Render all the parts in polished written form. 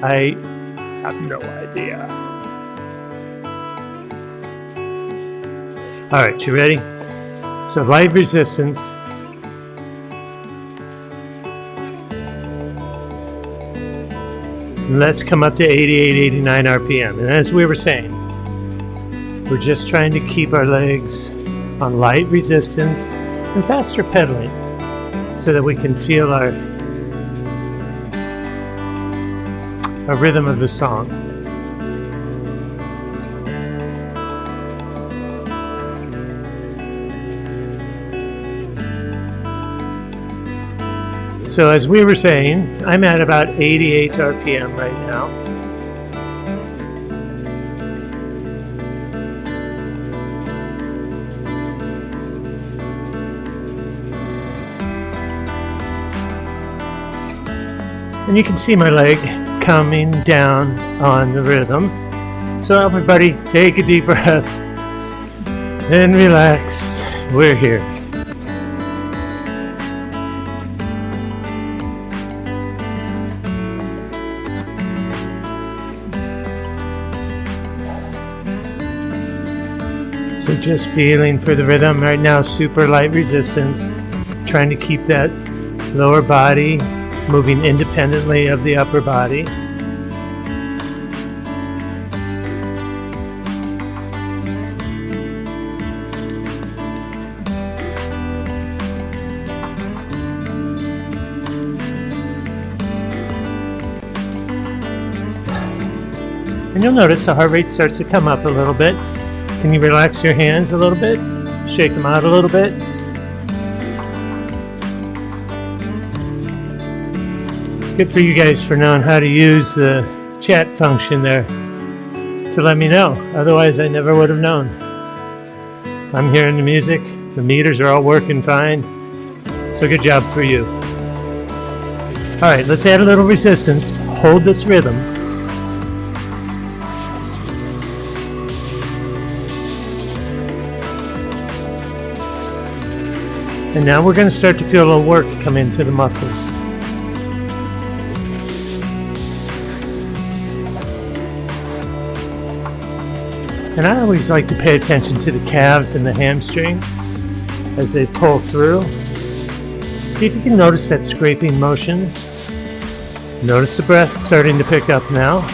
I have no idea. All right, you ready? So light resistance. Let's come up to 88, 89 RPM. And as we were saying, we're just trying to keep our legs on light resistance and faster pedaling so that we can feel our rhythm of the song. So as we were saying, I'm at about 88 RPM right now. And you can see my leg coming down on the rhythm. So everybody take a deep breath and relax. We're here. So just feeling for the rhythm right now, super light resistance, trying to keep that lower body moving independently of the upper body. And you'll notice the heart rate starts to come up a little bit. Can you relax your hands a little bit? Shake them out a little bit. Good for you guys for knowing how to use the chat function there to let me know. Otherwise, I never would have known. I'm hearing the music. The meters are all working fine. So good job for you. All right, let's add a little resistance. Hold this rhythm. And now we're going to start to feel a little work come into the muscles. And I always like to pay attention to the calves and the hamstrings as they pull through. See if you can notice that scraping motion. Notice the breath starting to pick up now.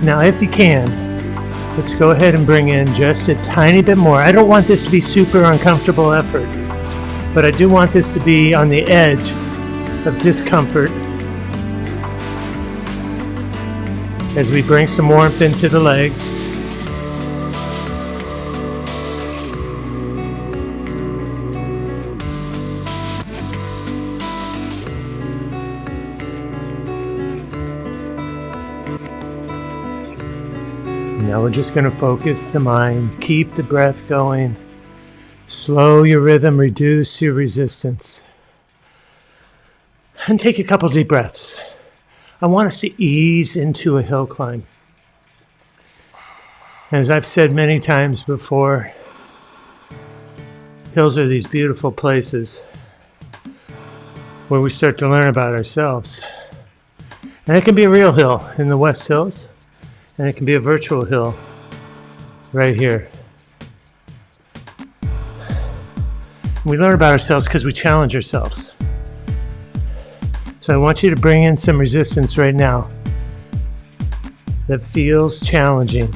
Now, if you can, let's go ahead and bring in just a tiny bit more. I don't want this to be super uncomfortable effort, but I do want this to be on the edge of discomfort as we bring some warmth into the legs. Now we're just going to focus the mind, keep the breath going, slow your rhythm, reduce your resistance, and take a couple deep breaths. I want us to ease into a hill climb. As I've said many times before, hills are these beautiful places where we start to learn about ourselves. And it can be a real hill in the West Hills. And it can be a virtual hill right here. We learn about ourselves because we challenge ourselves. So I want you to bring in some resistance right now that feels challenging.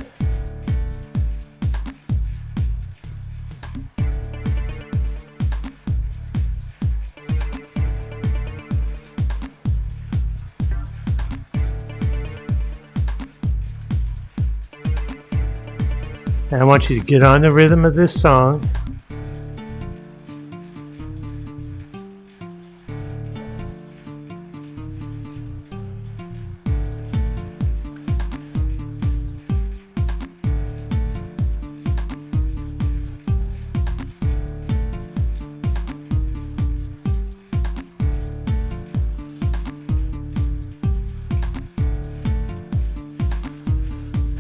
And I want you to get on the rhythm of this song.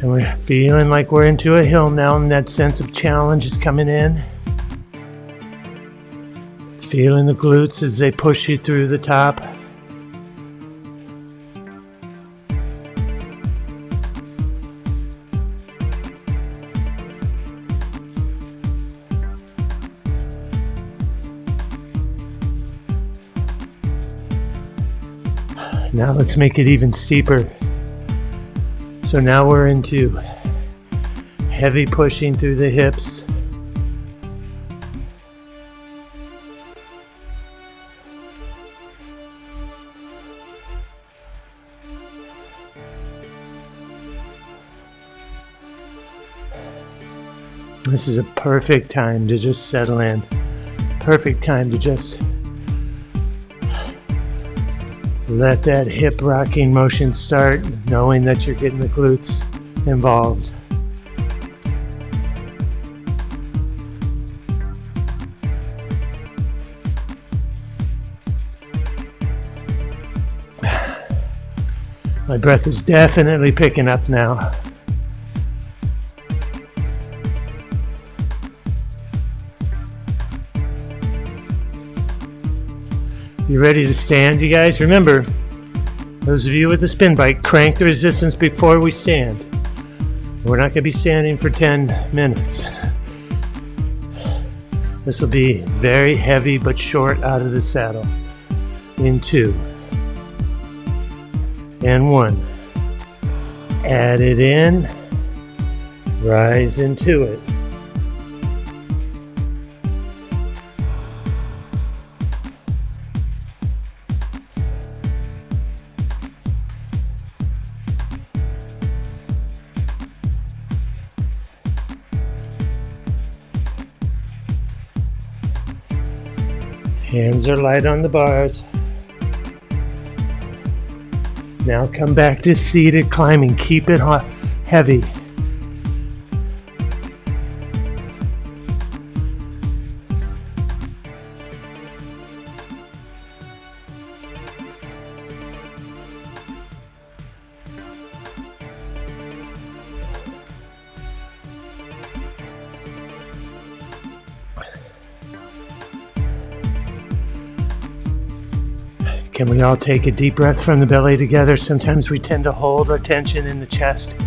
And we're feeling like we're into a hill now, and that sense of challenge is coming in. Feeling the glutes as they push you through the top. Now let's make it even steeper. So now we're into heavy pushing through the hips. This is a perfect time to just settle in. Perfect time to just let that hip rocking motion start, knowing that you're getting the glutes involved. My breath is definitely picking up now. You ready to stand, you guys? Remember, those of you with the spin bike, crank the resistance before we stand. We're not going to be standing for 10 minutes. This will be very heavy but short out of the saddle. In 2. And 1. Add it in. Rise into it. Hands are light on the bars. Now come back to seated climbing. Keep it heavy. Can we all take a deep breath from the belly together? Sometimes we tend to hold our tension in the chest.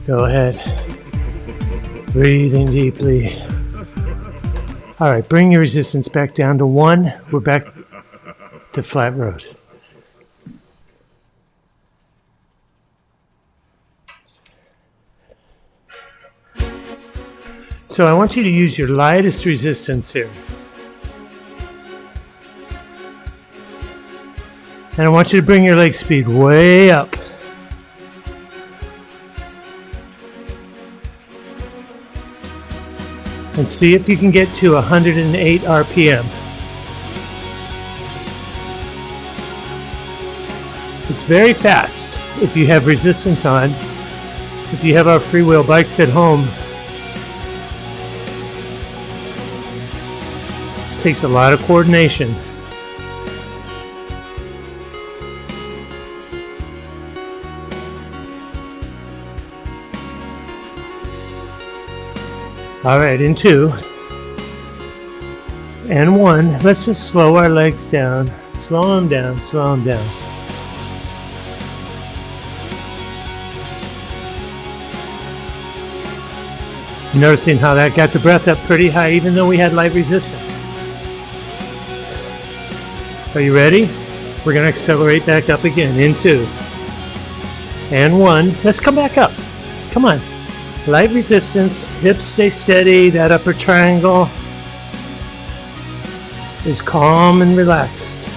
Go ahead. Breathing deeply. All right, bring your resistance back down to 1. We're back to flat road. So I want you to use your lightest resistance here. And I want you to bring your leg speed way up. And see if you can get to 108 RPM. It's very fast if you have resistance on. If you have our freewheel bikes at home, it takes a lot of coordination. All right, in 2 and 1, let's just slow our legs down. Slow them down, slow them down. Noticing how that got the breath up pretty high, even though we had light resistance. Are you ready? We're going to accelerate back up again in 2 and 1. Let's come back up. Come on. Light resistance, hips stay steady, that upper triangle is calm and relaxed.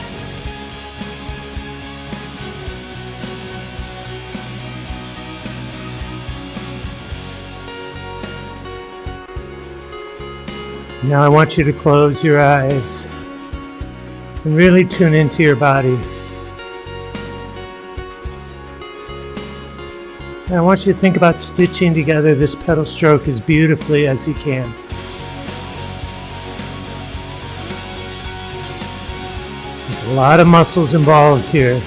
Now I want you to close your eyes and really tune into your body. And I want you to think about stitching together this pedal stroke as beautifully as you can. There's a lot of muscles involved here.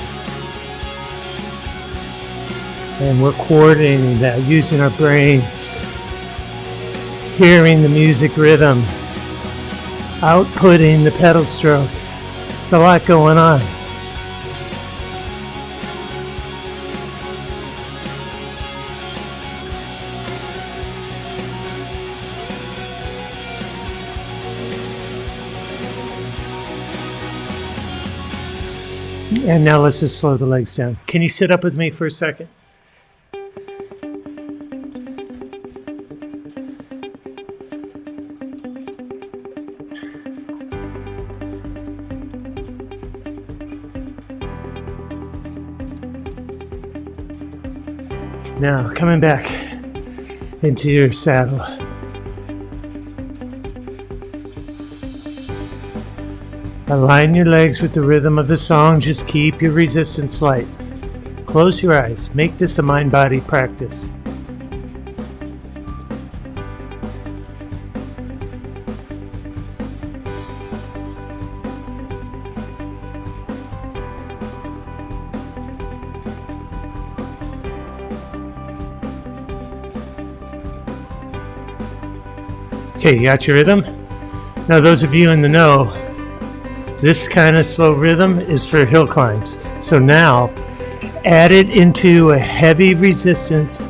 And we're coordinating that using our brains, hearing the music rhythm, outputting the pedal stroke. It's a lot going on. And now let's just slow the legs down. Can you sit up with me for a second? Now, coming back into your saddle. Align your legs with the rhythm of the song. Just keep your resistance light. Close your eyes. Make this a mind-body practice. Okay, you got your rhythm? Now those of you in the know, this kind of slow rhythm is for hill climbs. So now, add it into a heavy resistance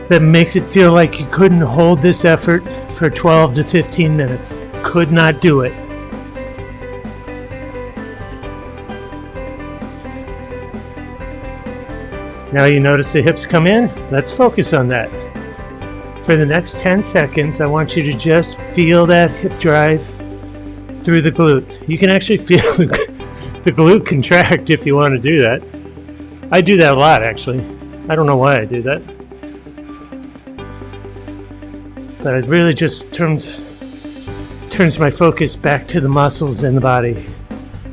that makes it feel like you couldn't hold this effort for 12 to 15 minutes. Could not do it. Now you notice the hips come in? Let's focus on that. For the next 10 seconds, I want you to just feel that hip drive through the glute. You can actually feel the glute contract if you want to do that. I do that a lot, actually. I don't know why I do that. But it really just turns my focus back to the muscles in the body.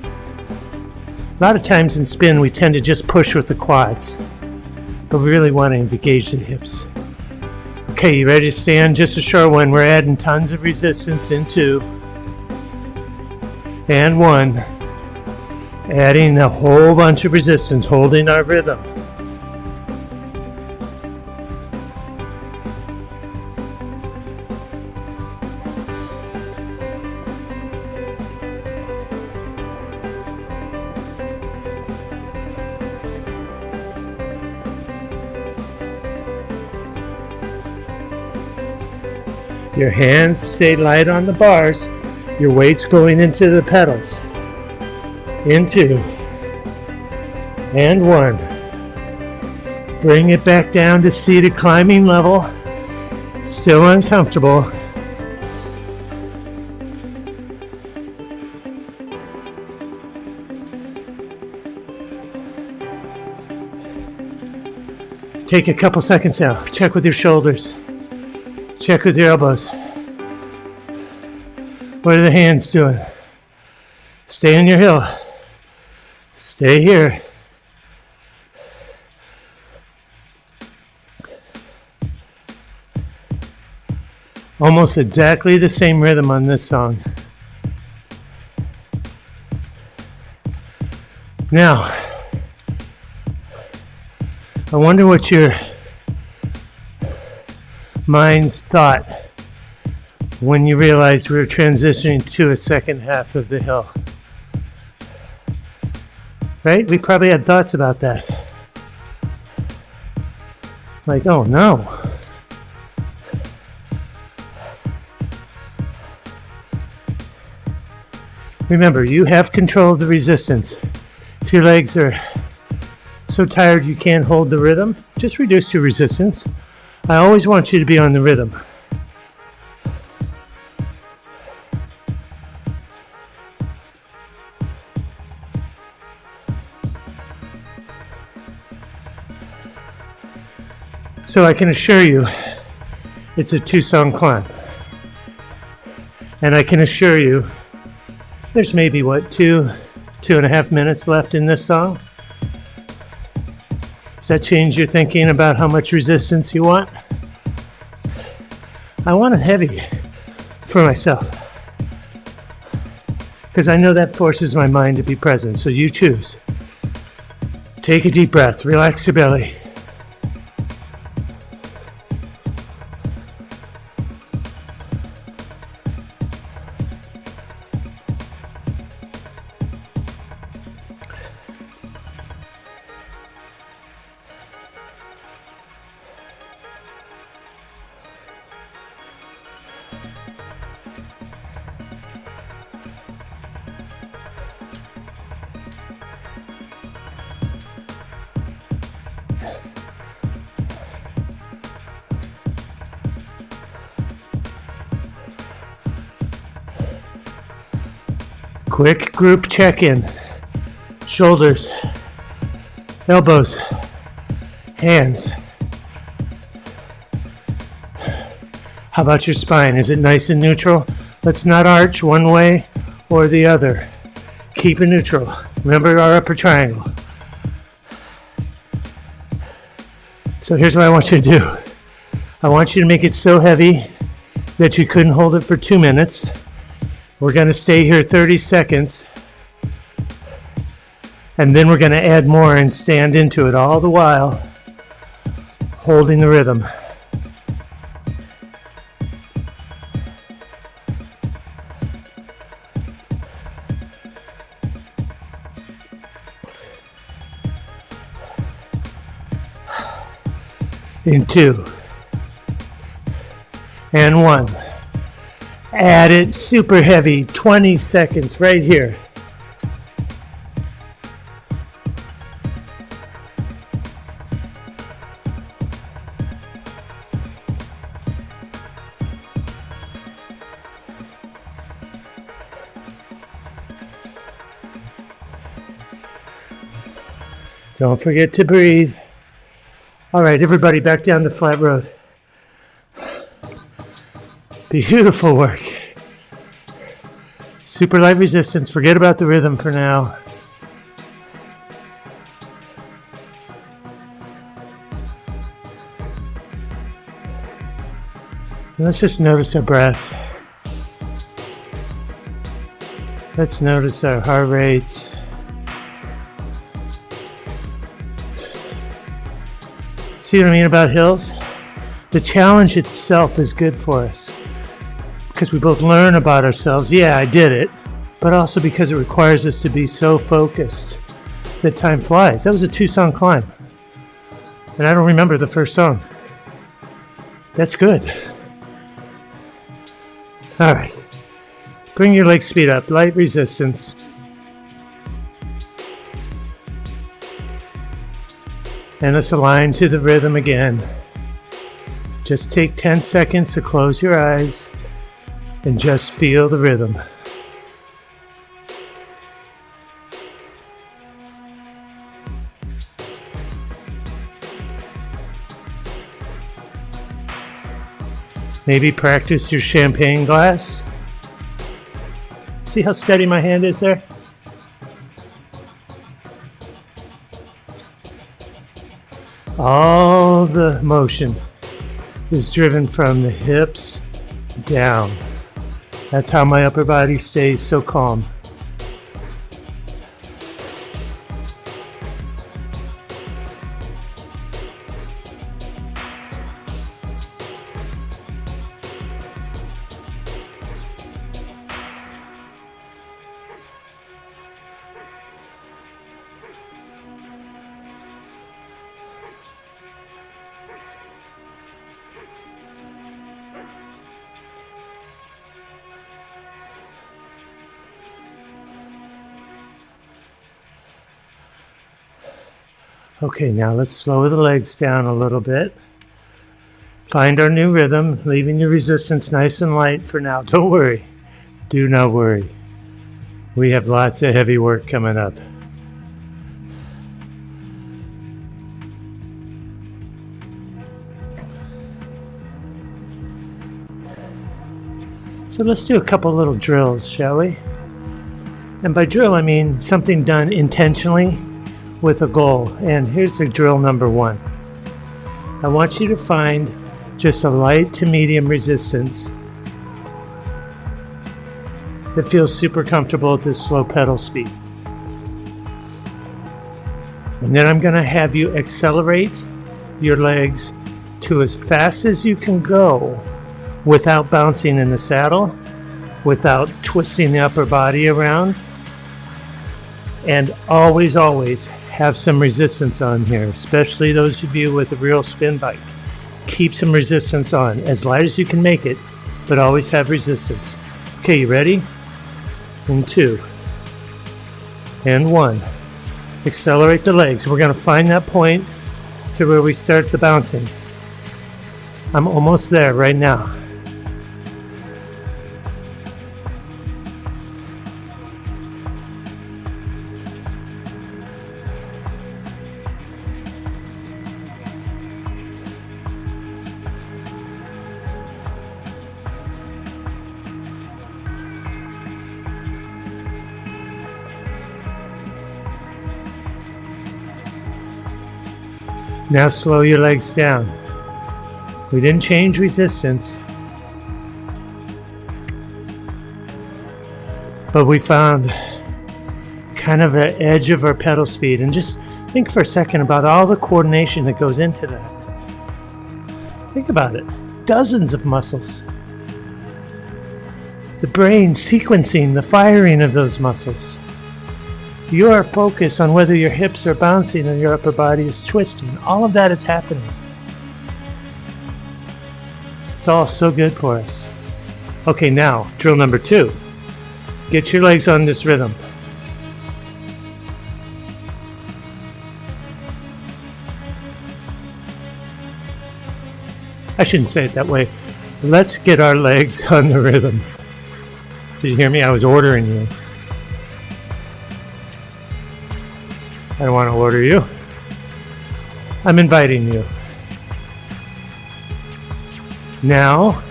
A lot of times in spin, we tend to just push with the quads, but we really want to engage the hips. Okay, you ready to stand? Just a short one. We're adding tons of resistance in 2 and 1. Adding a whole bunch of resistance, holding our rhythm. Your hands stay light on the bars. Your weight's going into the pedals. In 2 and 1. Bring it back down to seated climbing level. Still uncomfortable. Take a couple seconds now. Check with your shoulders. Check with your elbows. What are the hands doing? Stay on your hill. Stay here. Almost exactly the same rhythm on this song. Now, I wonder what your mind's thought when you realized we were transitioning to a second half of the hill. Right? We probably had thoughts about that. Like, oh no. Remember, you have control of the resistance. If your legs are so tired you can't hold the rhythm, just reduce your resistance. I always want you to be on the rhythm. So I can assure you, it's a 2-song climb. And I can assure you, there's maybe, 2.5 minutes left in this song? Does that change your thinking about how much resistance you want? I want it heavy for myself. Because I know that forces my mind to be present, so you choose. Take a deep breath, relax your belly. Quick group check-in. Shoulders, elbows, hands. How about your spine? Is it nice and neutral? Let's not arch one way or the other. Keep it neutral. Remember our upper triangle. So here's what I want you to do. I want you to make it so heavy that you couldn't hold it for 2 minutes. We're going to stay here 30 seconds. And then we're going to add more and stand into it all the while holding the rhythm. In 2 and 1. Add it super heavy, 20 seconds right here. Don't forget to breathe. All right, everybody back down the flat road. Beautiful work. Super light resistance. Forget about the rhythm for now. And let's just notice our breath. Let's notice our heart rates. See what I mean about hills? The challenge itself is good for us because we both learn about ourselves. Yeah, I did it, but also because it requires us to be so focused that time flies. That was a 2-song climb, and I don't remember the first song. That's good. All right, bring your leg speed up, light resistance. And let's align to the rhythm again. Just take 10 seconds to close your eyes and just feel the rhythm. Maybe practice your champagne glass. See how steady my hand is there? All the motion is driven from the hips down. That's how my upper body stays so calm. Okay, now let's slow the legs down a little bit. Find our new rhythm, leaving your resistance nice and light for now. Don't worry. Do not worry. We have lots of heavy work coming up. So let's do a couple little drills, shall we? And by drill, I mean something done intentionally with a goal. And here's the drill number 1. I want you to find just a light to medium resistance that feels super comfortable at this slow pedal speed. And then I'm going to have you accelerate your legs to as fast as you can go without bouncing in the saddle, without twisting the upper body around, and always have some resistance on here, especially those of you with a real spin bike. Keep some resistance on, as light as you can make it, but always have resistance. Okay, you ready? In 2 and 1. Accelerate the legs. We're going to find that point to where we start the bouncing. I'm almost there right now. Now slow your legs down. We didn't change resistance, but we found kind of an edge of our pedal speed. And just think for a second about all the coordination that goes into that. Think about it. Dozens of muscles. The brain sequencing the firing of those muscles. Your focus on whether your hips are bouncing and your upper body is twisting. All of that is happening. It's all so good for us. Okay, now, drill number 2. Get your legs on this rhythm. I shouldn't say it that way. Let's get our legs on the rhythm. Did you hear me? I was ordering you. I don't want to order you. I'm inviting you. Now,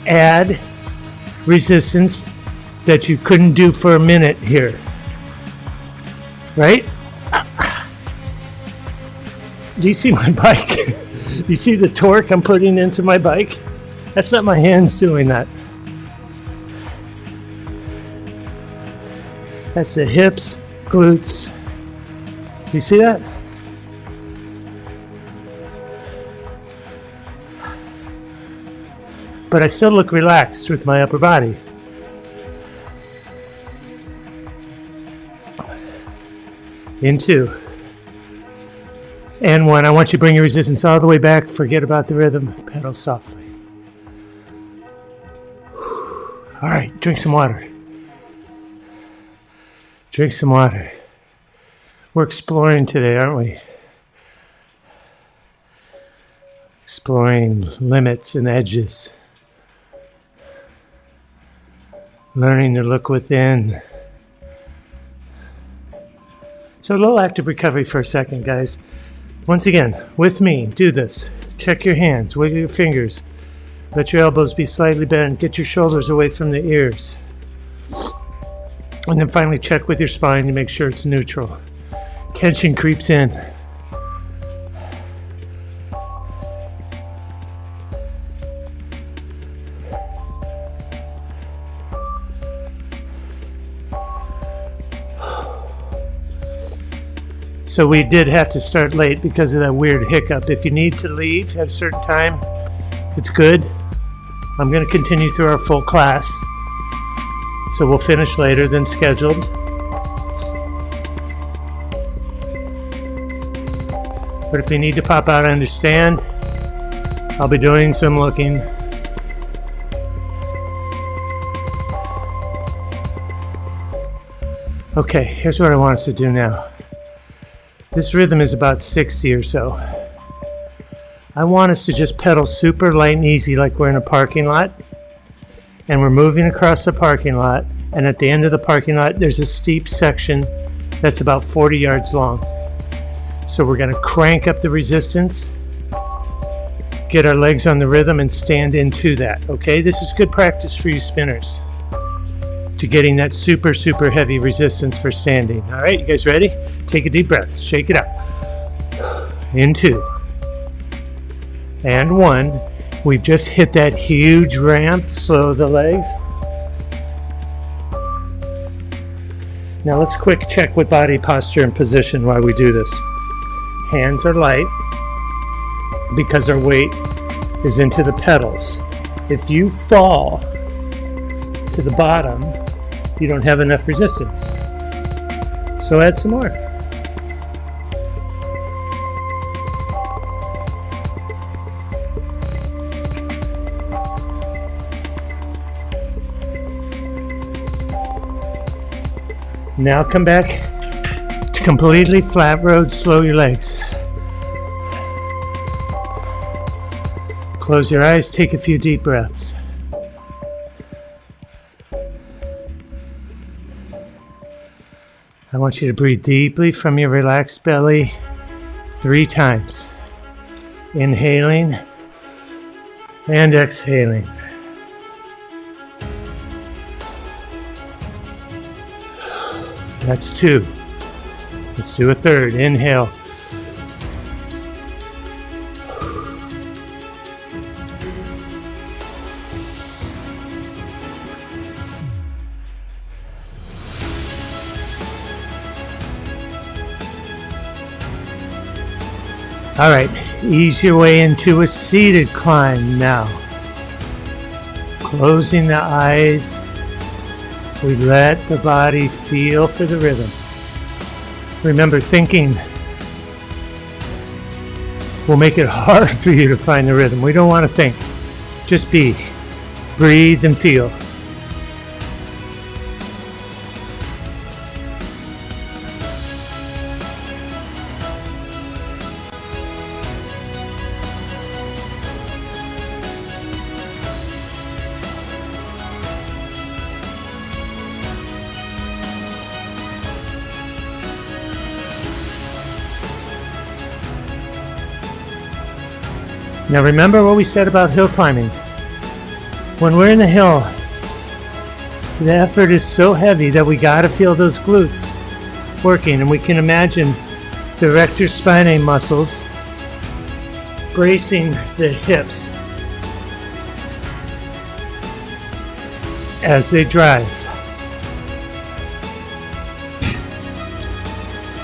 add resistance that you couldn't do for a minute here. Right? Do you see my bike? You see the torque I'm putting into my bike? That's not my hands doing that. That's the hips, glutes. Do you see that? But I still look relaxed with my upper body. In 2. And 1. I want you to bring your resistance all the way back. Forget about the rhythm. Pedal softly. All right, drink some water. Drink some water. We're exploring today, aren't we? Exploring limits and edges. Learning to look within. So a little active recovery for a second, guys. Once again, with me, do this. Check your hands, wiggle your fingers. Let your elbows be slightly bent. Get your shoulders away from the ears. And then finally check with your spine to make sure it's neutral. Tension creeps in. So we did have to start late because of that weird hiccup. If you need to leave at a certain time, it's good. I'm going to continue through our full class. So we'll finish later than scheduled. But if you need to pop out, I understand. I'll be doing some looking. Okay, here's what I want us to do now. This rhythm is about 60 or so. I want us to just pedal super light and easy like we're in a parking lot. And we're moving across the parking lot. And at the end of the parking lot, there's a steep section that's about 40 yards long. So we're going to crank up the resistance, get our legs on the rhythm, and stand into that, okay? This is good practice for you spinners to getting that super, super heavy resistance for standing. All right, you guys ready? Take a deep breath. Shake it out. In 2. And 1. We've just hit that huge ramp. Slow the legs. Now let's quick check with body posture and position while we do this. Hands are light because our weight is into the pedals. If you fall to the bottom, you don't have enough resistance. So add some more. Now come back to completely flat road, slow your legs. Close your eyes, take a few deep breaths. I want you to breathe deeply from your relaxed belly 3 times. Inhaling and exhaling. That's 2. Let's do a third. Inhale. All right, ease your way into a seated climb now. Closing the eyes, we let the body feel for the rhythm. Remember, thinking will make it hard for you to find the rhythm. We don't want to think. Just be. Breathe and feel. Now remember what we said about hill climbing. When we're in the hill, the effort is so heavy that we gotta feel those glutes working, and we can imagine the rectus spinae muscles bracing the hips as they drive.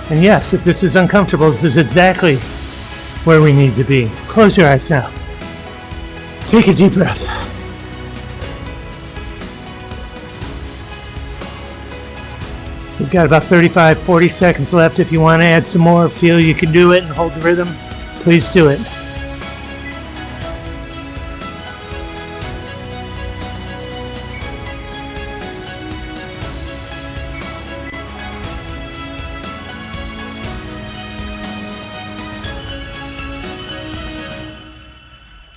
And yes, if this is uncomfortable, this is exactly where we need to be. Close your eyes now. Take a deep breath. We've got about 35-40 seconds left. If you want to add some more, feel you can do it and hold the rhythm, please do it.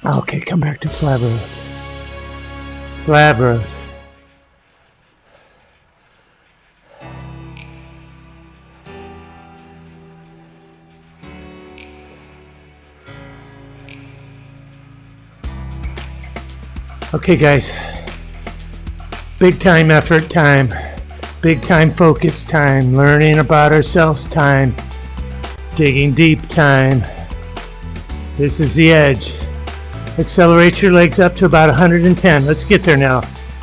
Okay, come back to flat road. Flat road. Okay, guys. Big time effort time. Big time focus time. Learning about ourselves time. Digging deep time. This is the edge. Accelerate your legs up to about 110. Let's get there now.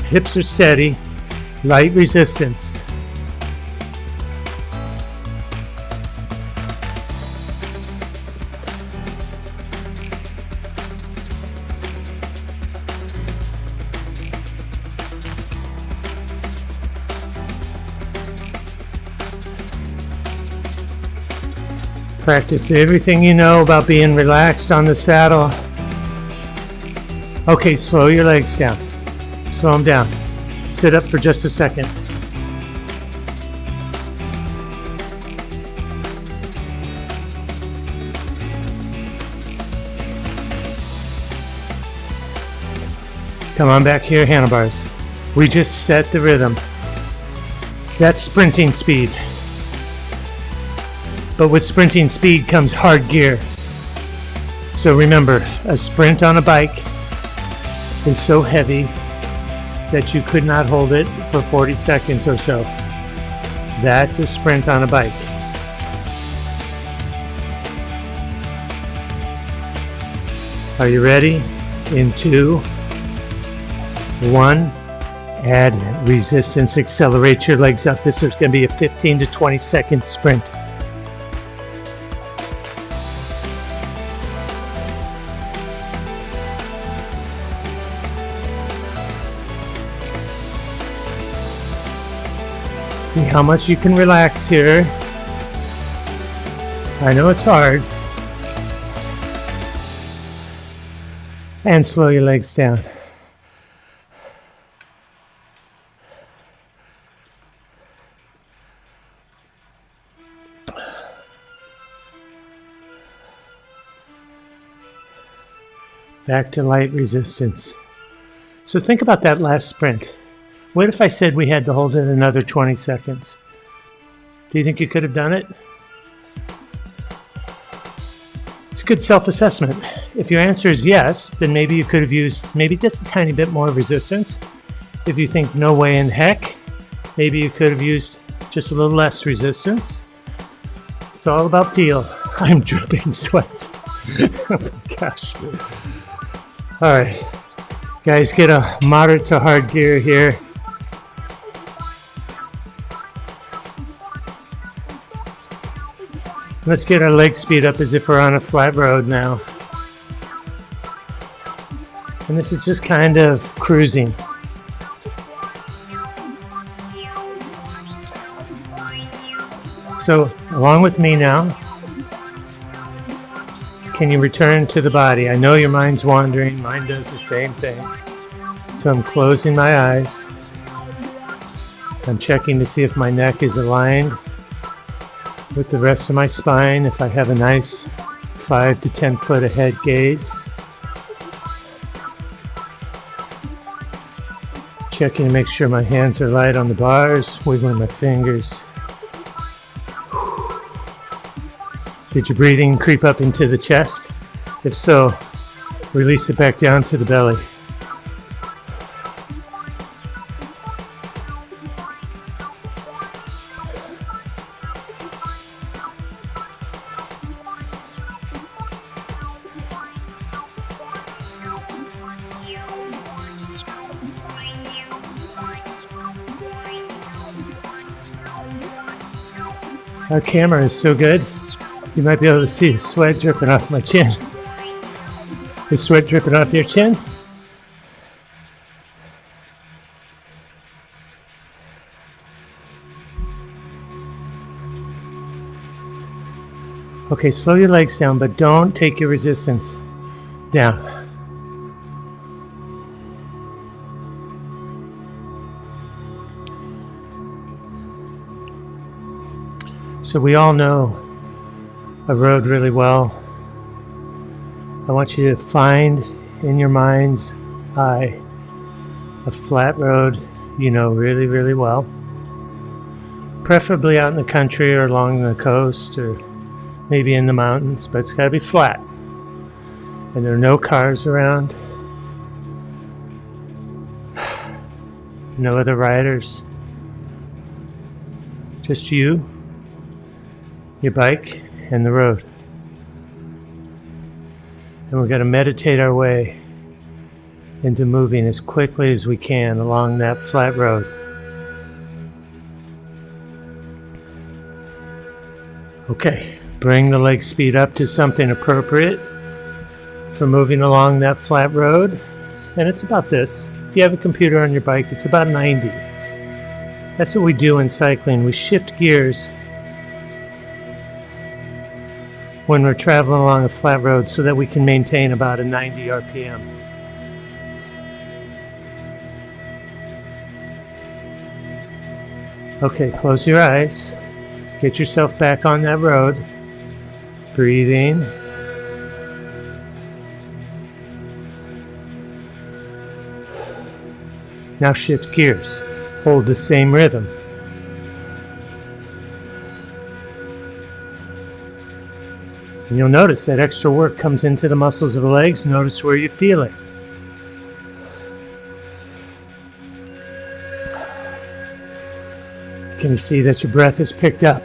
Hips are steady. Light resistance. Practice everything you know about being relaxed on the saddle. Okay, slow your legs down. Slow them down. Sit up for just a second. Come on back here, handlebars. We just set the rhythm. That's sprinting speed. But with sprinting speed comes hard gear. So remember, a sprint on a bike is so heavy that you could not hold it for 40 seconds or so. That's a sprint on a bike. Are you ready? In 2, 1, add resistance, accelerate your legs up. This is going to be a 15 to 20 second sprint. See how much you can relax here. I know it's hard. And slow your legs down. Back to light resistance. So think about that last sprint. What if I said we had to hold it another 20 seconds? Do you think you could have done it? It's good self-assessment. If your answer is yes, then maybe you could have used maybe just a tiny bit more resistance. If you think no way in heck, maybe you could have used just a little less resistance. It's all about feel. I'm dripping sweat. Oh my gosh. All right, guys, get a moderate to hard gear here. Let's get our leg speed up as if we're on a flat road now. And this is just kind of cruising. So, along with me now, can you return to the body? I know your mind's wandering. Mine does the same thing. So I'm closing my eyes. I'm checking to see if my neck is aligned with the rest of my spine, if I have a nice 5 to 10 foot ahead gaze. Checking to make sure my hands are light on the bars, wiggling my fingers. Did your breathing creep up into the chest? If so, release it back down to the belly. Our camera is so good, you might be able to see the sweat dripping off my chin. Is sweat dripping off your chin? Okay, slow your legs down, but don't take your resistance down. So we all know a road really well. I want you to find in your mind's eye a flat road you know really, really well. Preferably out in the country or along the coast or maybe in the mountains, but it's got to be flat. And there are no cars around. No other riders. Just you, your bike, and the road. And we're going to meditate our way into moving as quickly as we can along that flat road. Okay, bring the leg speed up to something appropriate for moving along that flat road. And it's about this. If you have a computer on your bike, it's about 90. That's what we do in cycling. We shift gears when we're traveling along a flat road so that we can maintain about a 90 RPM. Okay, close your eyes. Get yourself back on that road. Breathing. Now shift gears. Hold the same rhythm. And you'll notice that extra work comes into the muscles of the legs. Notice where you feel it. Can you see that your breath is picked up?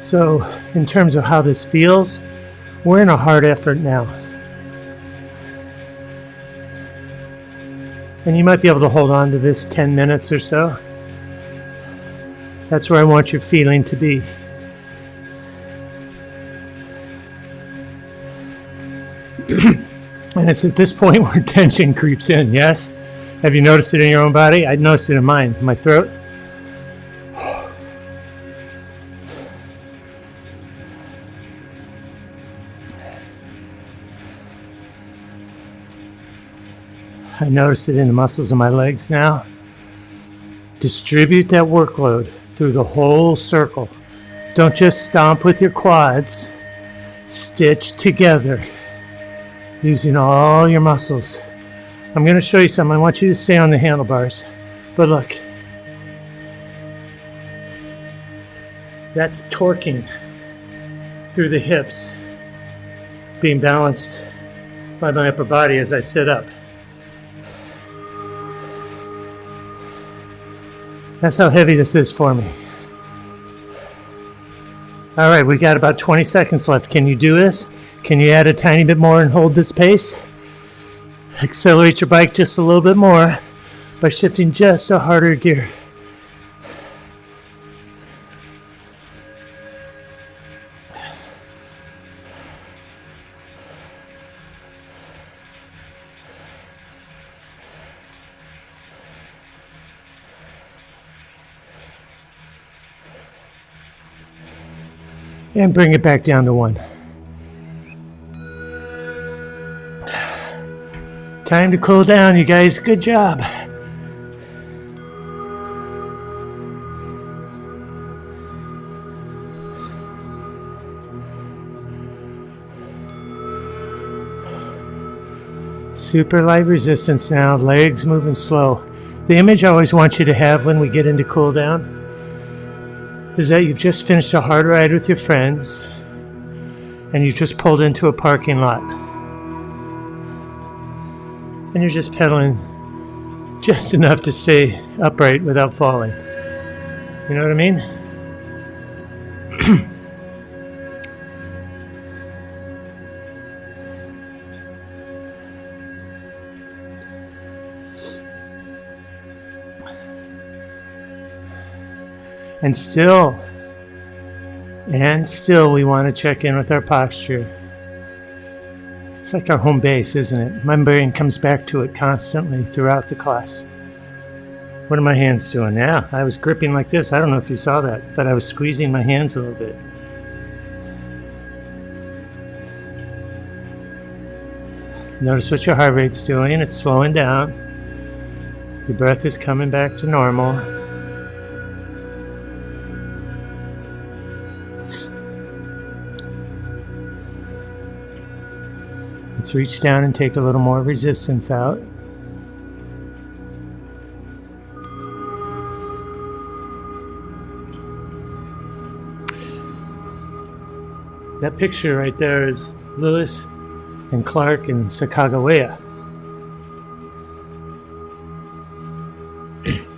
So, in terms of how this feels, we're in a hard effort now. And you might be able to hold on to this 10 minutes or so. That's where I want your feeling to be. And it's at this point where tension creeps in, yes? Have you noticed it in your own body? I noticed it in mine, in my throat. I notice it in the muscles of my legs now. Distribute that workload through the whole circle. Don't just stomp with your quads. Stitch together using all your muscles. I'm going to show you something. I want you to stay on the handlebars. But look. That's torquing through the hips, being balanced by my upper body as I sit up. That's how heavy this is for me. All right, we got about 20 seconds left. Can you do this? Can you add a tiny bit more and hold this pace? Accelerate your bike just a little bit more by shifting just a harder gear. And bring it back down to 1. Time to cool down, you guys. Good job. Super light resistance now, legs moving slow. The image I always want you to have when we get into cool down is that you've just finished a hard ride with your friends and you just pulled into a parking lot. And you're just pedaling just enough to stay upright without falling. You know what I mean? And still we want to check in with our posture. It's like our home base, isn't it? My brain comes back to it constantly throughout the class. What are my hands doing? Yeah, I was gripping like this. I don't know if you saw that, but I was squeezing my hands a little bit. Notice what your heart rate's doing. It's slowing down. Your breath is coming back to normal. Let's reach down and take a little more resistance out. That picture right there is Lewis and Clark in Sacagawea.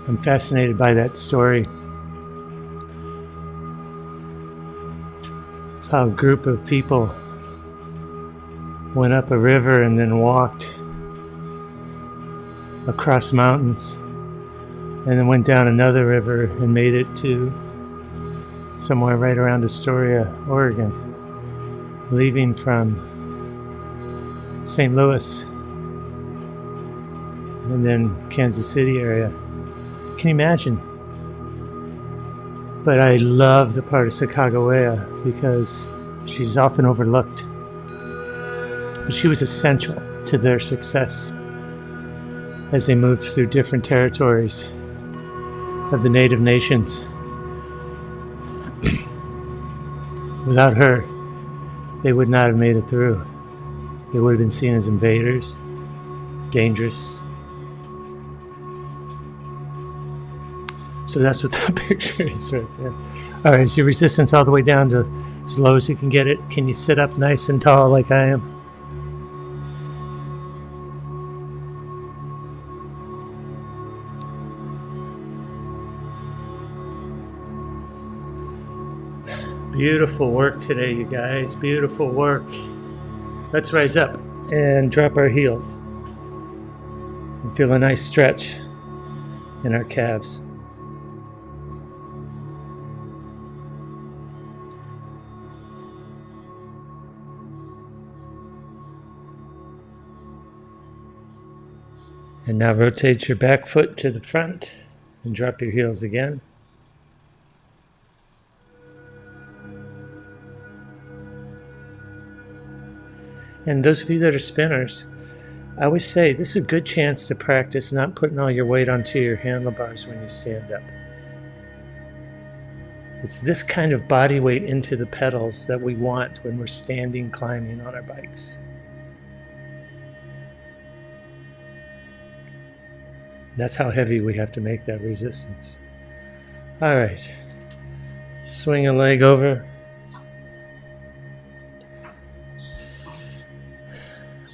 I'm fascinated by that story. It's how a group of people went up a river and then walked across mountains and then went down another river and made it to somewhere right around Astoria, Oregon, leaving from St. Louis and then Kansas City area. Can you imagine? But I love the part of Sacagawea because she's often overlooked. But she was essential to their success as they moved through different territories of the native nations. Without her, they would not have made it through. They would have been seen as invaders, dangerous. So that's what that picture is right there. All right, is your resistance all the way down to as low as you can get it? Can you sit up nice and tall like I am? Beautiful work today, you guys. Beautiful work. Let's rise up and drop our heels and feel a nice stretch in our calves. And now rotate your back foot to the front and drop your heels again. And those of you that are spinners, I always say this is a good chance to practice not putting all your weight onto your handlebars when you stand up. It's this kind of body weight into the pedals that we want when we're standing climbing on our bikes. That's how heavy we have to make that resistance. All right, swing a leg over.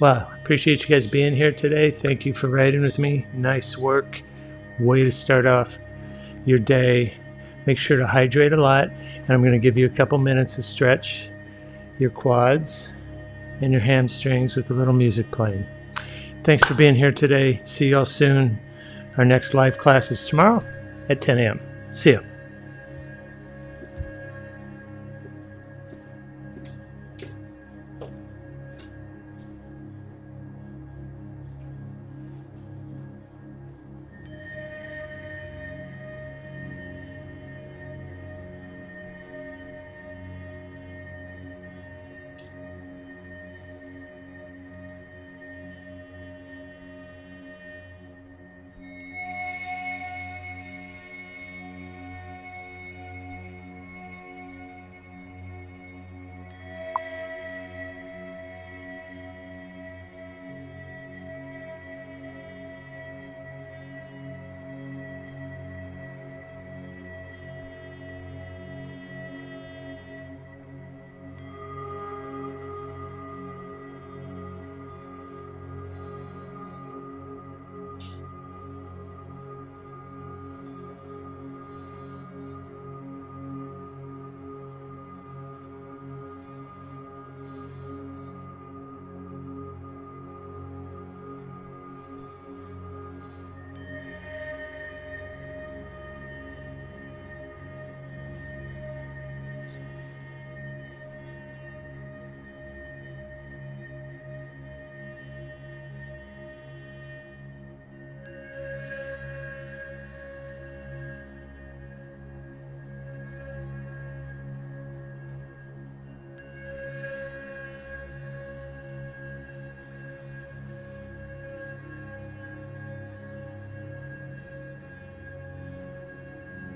Wow, appreciate you guys being here today. Thank you for riding with me. Nice work. Way to start off your day. Make sure to hydrate a lot. And I'm going to give you a couple minutes to stretch your quads and your hamstrings with a little music playing. Thanks for being here today. See y'all soon. Our next live class is tomorrow at 10 a.m. See ya.